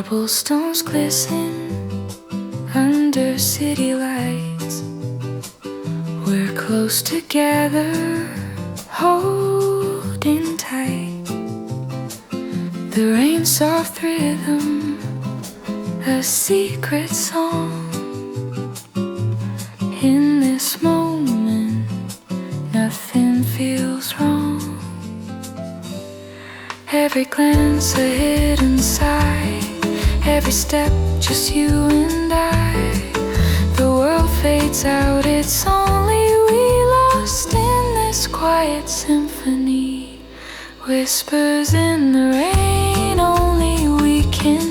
Cobblestones glisten under city lights. We're close together, holding tight. The rain's soft rhythm, a secret song. In this moment, nothing feels wrong. Every glance a hidden sigh, every step just you and I. The world fades out, it's only we lost in this quiet symphony. Whispers in the rain, only we can